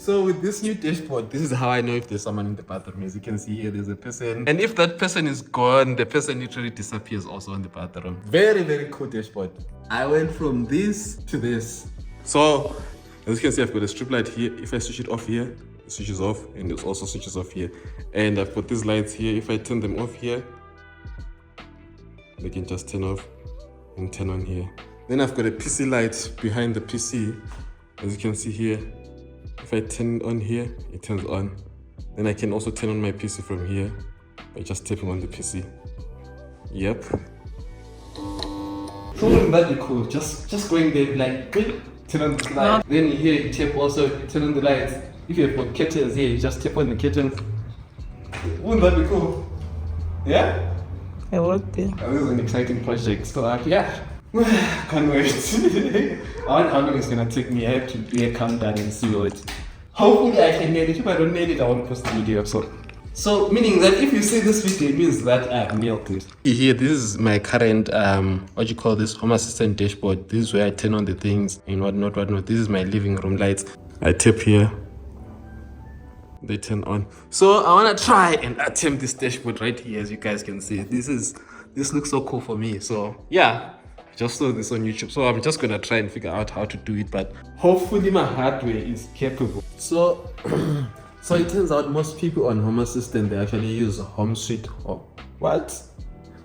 So with this new dashboard, this is how I know if there's someone in the bathroom. As you can see here, there's a person. And if that person is gone, the person literally disappears also in the bathroom. Very, very cool dashboard. I went from this to this. So as you can see, I've got a strip light here. If I switch it off here, it switches off, and it also switches off here. And I've got these lights here. If I turn them off here, they can just turn off and turn on here. Then I've got a PC light behind the PC. As you can see here, if I turn it on here, it turns on. Then I can also turn on my PC from here by just tapping on the PC. Yep. So wouldn't that be cool? Just going there, like, turn on the light. Then here you tap also, turn on the lights. If you have got curtains here, you just tap on the curtains. Wouldn't that be cool? Yeah? It would be. This is an exciting project, so yeah. Can't wait. I wonder how long it's gonna take me. I have to do a countdown and see what. Hopefully I can nail it. If I don't nail it, I won't post the video. So meaning that if you see this video, it means that I've nailed it. Here, this is my current what you call this Home Assistant dashboard. This is where I turn on the things and whatnot. This is my living room lights. I tap here. They turn on. So I wanna try and attempt this dashboard right here, as you guys can see. This looks so cool for me. So yeah. Just saw this on YouTube, so I'm just gonna try and figure out how to do it, but hopefully my hardware is capable. So so it turns out most people on Home Assistant, they actually use Home Sweet Home. What?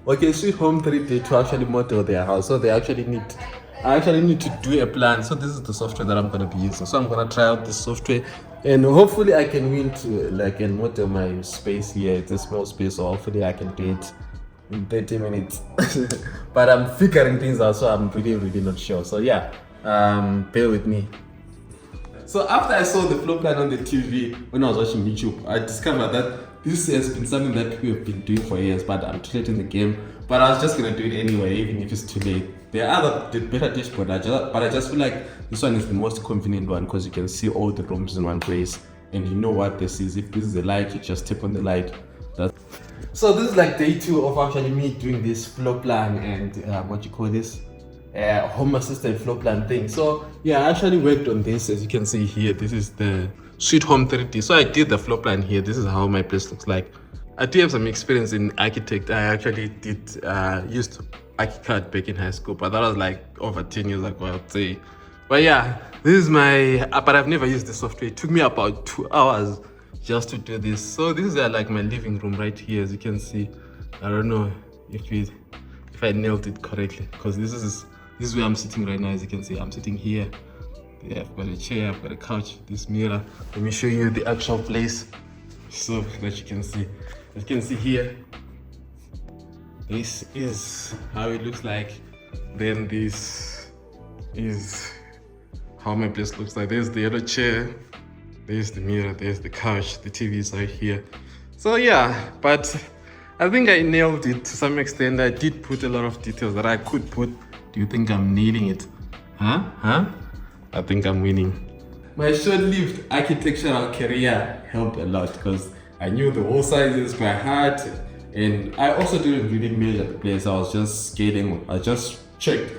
Okay, Sweet Home 3D to actually model their house. So I actually need to do a plan. So this is the software that I'm gonna be using. So I'm gonna try out this software, and hopefully I can win to like and model my space here. It's a small space, so hopefully I can do it in 30 minutes. But I'm figuring things out, so I'm really not sure. So yeah, bear with me. So after I saw the floor plan on the TV when I was watching YouTube, I discovered that this has been something that people have been doing for years, but I'm too late in the game. But I was just gonna do it anyway, even if it's too late. There are other better dashboards, but I just feel like this one is the most convenient one because you can see all the rooms in one place, and you know what this is. If this is a light, you just tap on the light. So this is like day 2 of actually me doing this floor plan and what you call this Home Assistant floor plan thing. So yeah, I actually worked on this. As you can see here, this is the Sweet Home 3D. So I did the floor plan here. This is how my place looks like. I do have some experience in architect. I actually used ArchiCAD back in high school, but that was like over 10 years ago, I would say. But yeah, this is but I've never used the software. It took me about 2 hours just to do this. So this is like my living room right here, as you can see. I don't know if I nailed it correctly, because this is where I'm sitting right now. As you can see, I'm sitting here. Yeah, I've got a chair, I've got a couch, this mirror. Let me show you the actual place so that you can see. As you can see here, this is how it looks like. Then this is how my place looks like. There's the other chair. There's the mirror, there's the couch, the TV is right here. So yeah, but I think I nailed it to some extent. I did put a lot of details that I could put. Do you think I'm nailing it? Huh? I think I'm winning. My short-lived architectural career helped a lot because I knew the wall sizes by heart, and I also didn't really measure the place. I was just scaling. I just checked,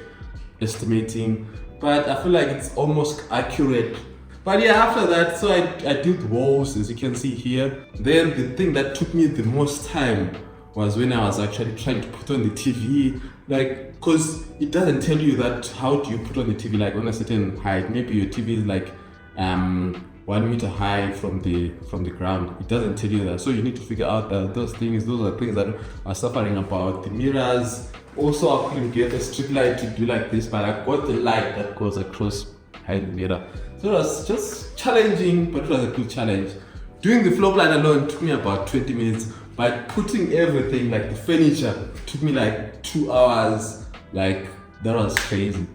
estimating, but I feel like it's almost accurate. But yeah, after that, so I did walls, as you can see here. Then the thing that took me the most time was when I was actually trying to put on the TV, like, because it doesn't tell you that how do you put on the TV like on a certain height. Maybe your TV is like 1 meter high from the ground. It doesn't tell you that, so you need to figure out those are things that are suffering about. The mirrors, also I couldn't get a strip light to do like this, but I got the light that goes across behind the mirror. So it was just challenging, but it was a good challenge. Doing the floor plan alone took me about 20 minutes, but putting everything, like the furniture, took me like 2 hours. Like, that was crazy.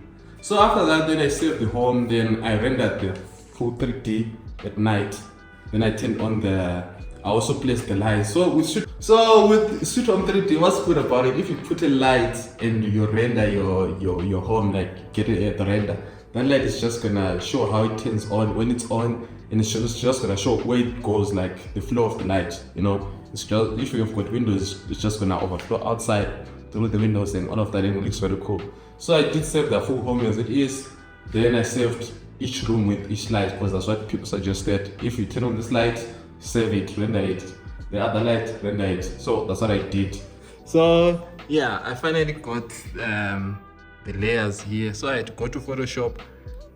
So after that, then I saved the home, then I rendered the full 3D at night. Then I turned on I also placed the lights. So with Sweet Home 3D, what's good about it, if you put a light and you render your home, like get it at the render, that light is just gonna show how it turns on when it's on, and it's just gonna show where it goes, like the flow of the light. You know, it's just, if you've got windows, it's just gonna overflow outside through the windows, and all of that, and it looks very cool. So I did save the full home as it is. Then I saved each room with each light, because that's what people suggested. If you turn on this light, save it, render it. The other light, render it. So that's what I did. So yeah, I finally got the layers here. So I had to go to Photoshop,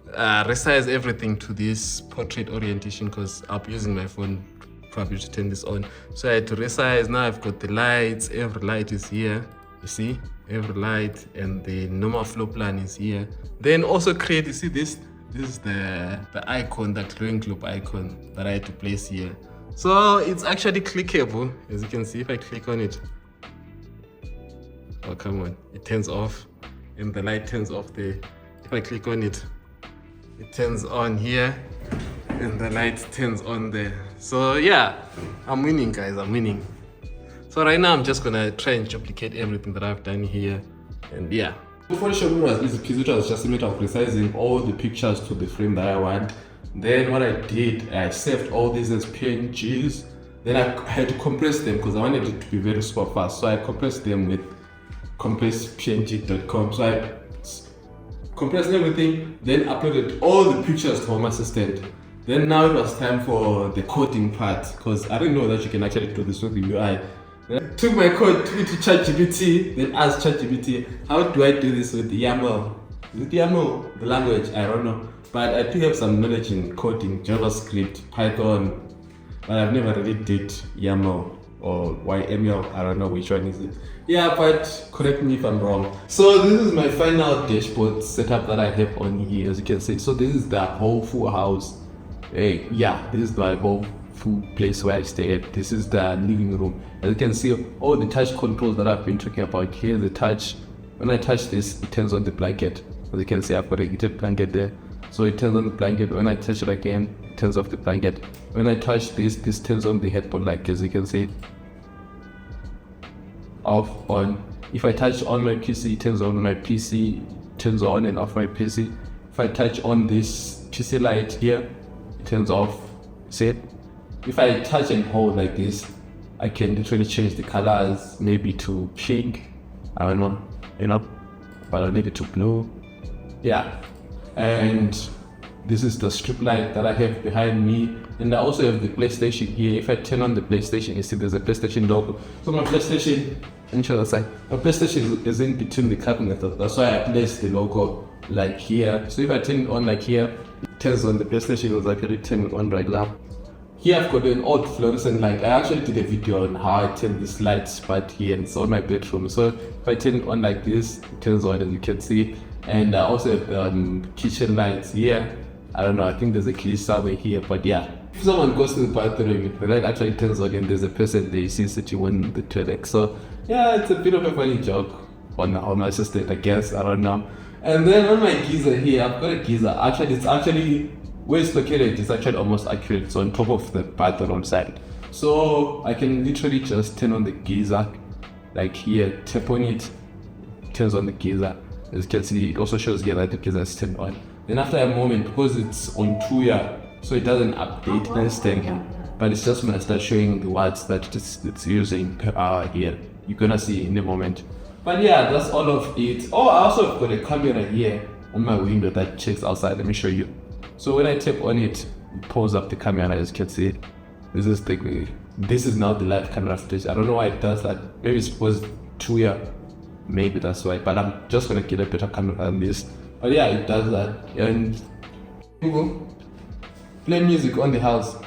resize everything to this portrait orientation, because I'll be using my phone probably to turn this on. So I had to resize. Now I've got the lights. Every light is here. You see, every light, and the normal floor plan is here. Then also create, you see this is the icon, the glowing globe icon that I had to place here. So it's actually clickable, as you can see. If I click on it, oh come on, it turns off, and the light turns off there. If I click on it, it turns on here, and the light turns on there. So yeah, I'm winning, guys, I'm winning. So right now I'm just gonna try and duplicate everything that I've done here, and yeah. Photoshop was easy piece, which was just a matter of resizing all the pictures to the frame that I want. Then what I did, I saved all these as PNGs. Then I had to compress them because I wanted it to be very super fast. So I compressed them with compresspng.com. So I compressed everything, then uploaded all the pictures to Home Assistant. Then now it was time for the coding part, because I didn't know that you can actually do this with the UI. Then I took my code, took it to ChatGPT, then asked ChatGPT, how do I do this with the YAML? Is it YAML, the language? I don't know. But I do have some knowledge in coding, JavaScript, Python, but I've never really did YAML or YAML. I don't know which one is it. Yeah, but correct me if I'm wrong. So this is my final dashboard setup that I have on here, as you can see. So this is the whole full house. Hey, yeah, this is my whole full place where I stay at. This is the living room. As you can see, all the touch controls that I've been talking about here, the touch. When I touch this, it turns on the blanket. As you can see, I've got a heated blanket there. So it turns on the blanket. When I touch it again, it turns off the blanket. When I touch this turns on the headboard light, as you can see. Off, on. If I touch on my PC, it turns on my PC, turns on and off my PC. If I touch on this PC light here, it turns off. See it? If I touch and hold like this, I can literally change the colors, maybe to pink. I don't know, but I need it to blue. Yeah. And this is the strip light that I have behind me, and I also have the PlayStation here. If I turn on the PlayStation, you see there's a PlayStation logo. So my PlayStation, my PlayStation is in between the cabinet. That's why I placed the logo like here. So if I turn it on like here, it turns on the PlayStation. It's actually turning on right now. Here I've got an old fluorescent light. I actually did a video on how I turn this light spot here, and it's on my bedroom. So if I turn it on like this, it turns on, as you can see. And I also have kitchen lights here. I don't know, I think there's a key somewhere here, but yeah. If someone goes to the bathroom, the light actually turns on and there's a person there, you see sitting on the toilet. So yeah, it's a bit of a funny joke on my assistant, I guess, I don't know. And then on my geyser here, I've got a geyser. Actually, it's actually, where it's located, it's actually almost accurate. It's on top of the bathroom side. So I can literally just turn on the geyser, like here, tap on it, turns on the geyser. As you can see, it also shows here that the geyser is turned on. Then after a moment, because it's on 2 year, so it doesn't update anything, but it's just gonna start showing the watts that it's using per hour here. You're gonna see in a moment. But yeah, that's all of it. Oh, I also have got a camera here on my window that checks outside. Let me show you. So when I tap on it, it pulls up the camera, as you can see. This is now the live camera footage. I don't know why it does that. Maybe it's supposed 2 year. Maybe that's why, but I'm just gonna get a better camera than this. But yeah, it does that. And play music on the house.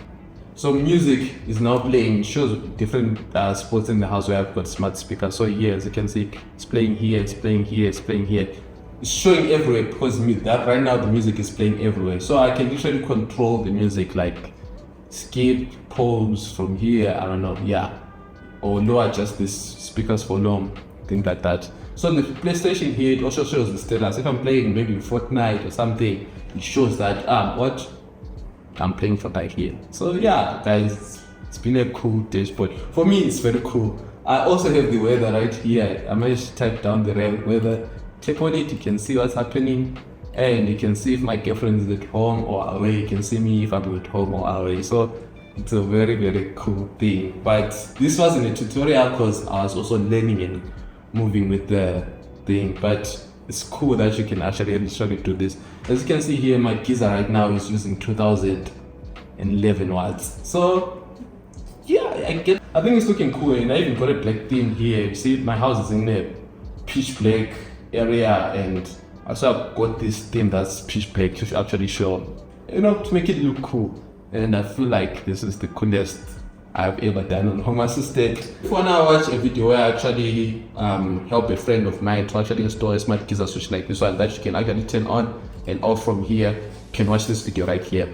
So music is now playing. It shows different spots in the house where I've got smart speakers. So here, as you can see, it's playing here, it's playing here, it's playing here. It's showing everywhere because right now the music is playing everywhere. So I can literally control the music, like skip, pause from here, I don't know, yeah. Or lower just these speakers for low, things like that. So on the PlayStation here, it also shows the status. If I'm playing maybe Fortnite or something, it shows that I'm playing Fortnite here. So yeah, guys, it's been a cool dashboard. For me, it's very cool. I also have the weather right here. I managed to type down the weather. Tap on it, you can see what's happening, and you can see if my girlfriend is at home or away. You can see me if I'm at home or away. So it's a very, very cool thing. But this wasn't a tutorial because I was also learning and moving with the thing. But it's cool that you can actually literally do this. As you can see here, my geyser right now is using 2011 watts. So yeah, I think it's looking cool, and I even got a black theme here. You see, my house is in the pitch black area, and also I've got this theme that's pitch black to actually show, to make it look cool. And I feel like this is the coolest I've ever done on Home Assistant. If you wanna watch a video where I actually help a friend of mine to actually install a smart geyser switch like this one that you can actually turn on and off from here, you can watch this video right here.